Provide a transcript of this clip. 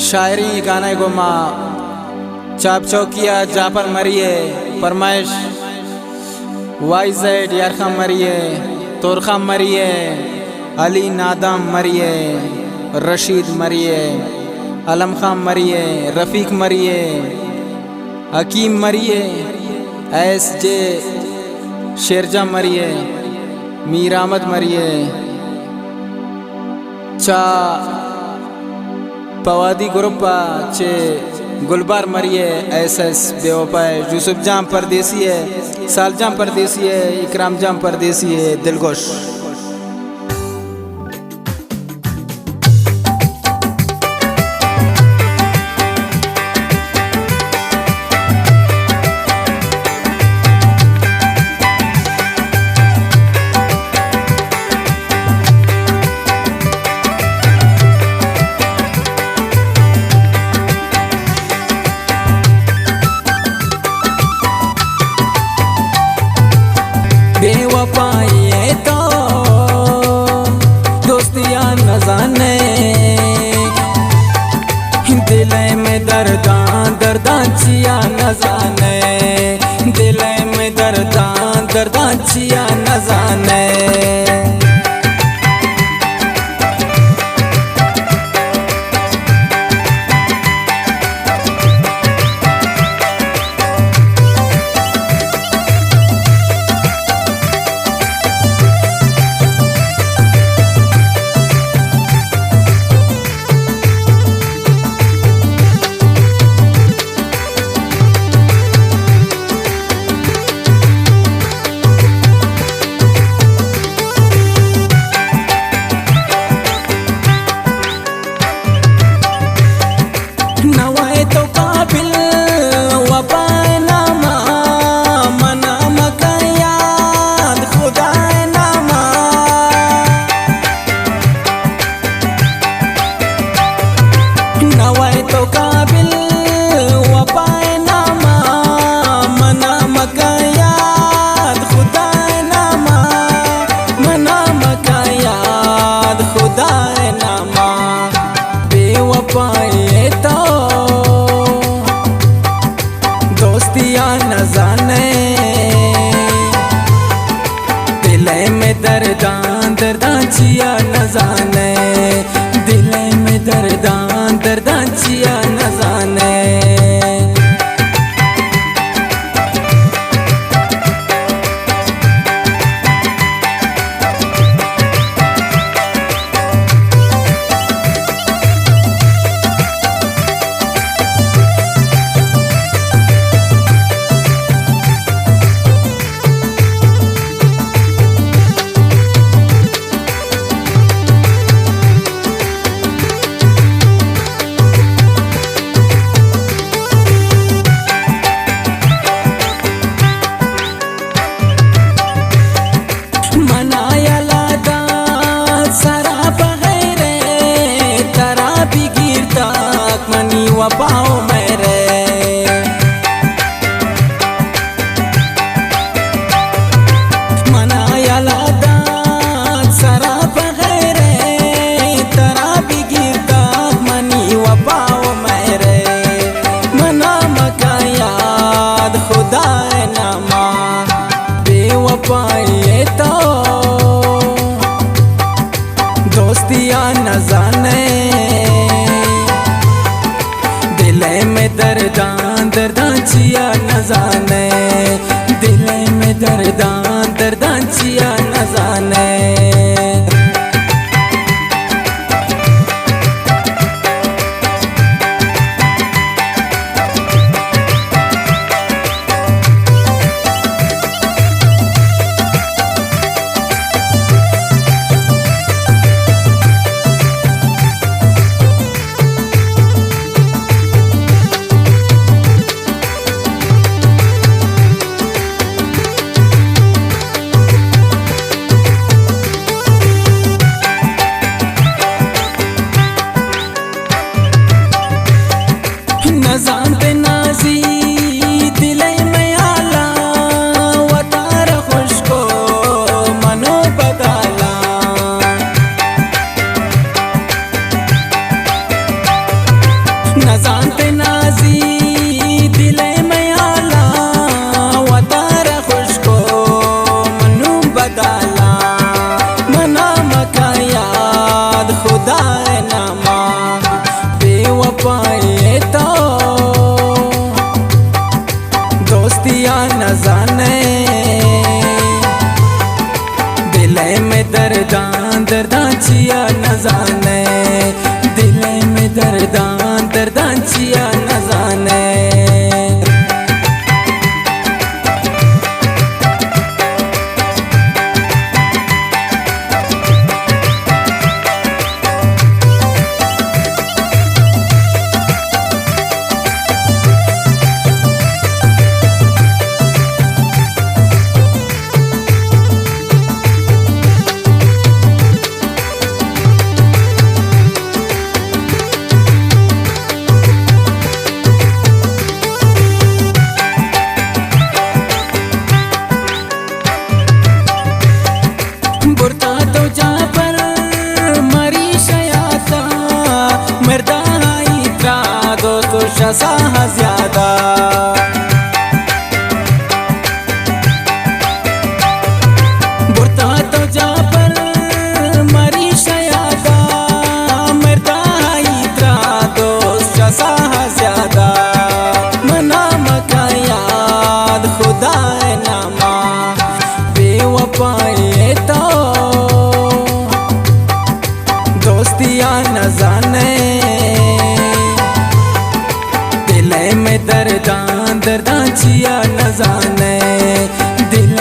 शायरी गाना गो माँ चाप चौकिया जापर मरिए फरमाइश वाइजेड यारखा मरिए तोरखा मरिए अली नादम मरिए रशीद मरिए अलम खान मरिए रफ़ीक मरिए हकीम मरिए एस जे शेरजा मरिए मीर अहमद मरिए चा पवादी ग्रुपा चे गुलबार मरिए एस एस बेवफाए यूसुफ जाम परदेसी है साल जाम परदेसी है इकराम जाम परदेसी है दिलगोश बेवफाई तो दोस्तियाँ न जाने दिल में दर्दां चिया न जाने दिल में दर्दां चिया न जाने दोस्तियाँ न जाने दिल में दर्दां चिया न जाने दिल में दर्दां चिया न जाने पाओ मेरे मनाया लादा सरा बगैरे तरा भी गिरता मनी व पाओ मेरे मना मका याद खुदा नामा बेवफाई तो दोस्तियाँ न जाने दर्दां चिया न जाने दिल में दर्दां चिया न जाने खुदा नमा बेवफाई तो दोस्तियाँ न जाने दिल में दर्दां दर्दां चिया न जाने दिल में दर्दां दर्दां चिया न जाने बुरता तो जा पर मरी शयाता मरदा इत्रा दो तो शसा ज्यादा बुरता तो जा पर मरी शयाता मरदा इत्रा दो शसा ज्यादा मना मका याद खुदा नमा बेवफाई तो दोस्तियाँ न जाने दिल में दर्दां दर्दां चिया न जाने दिल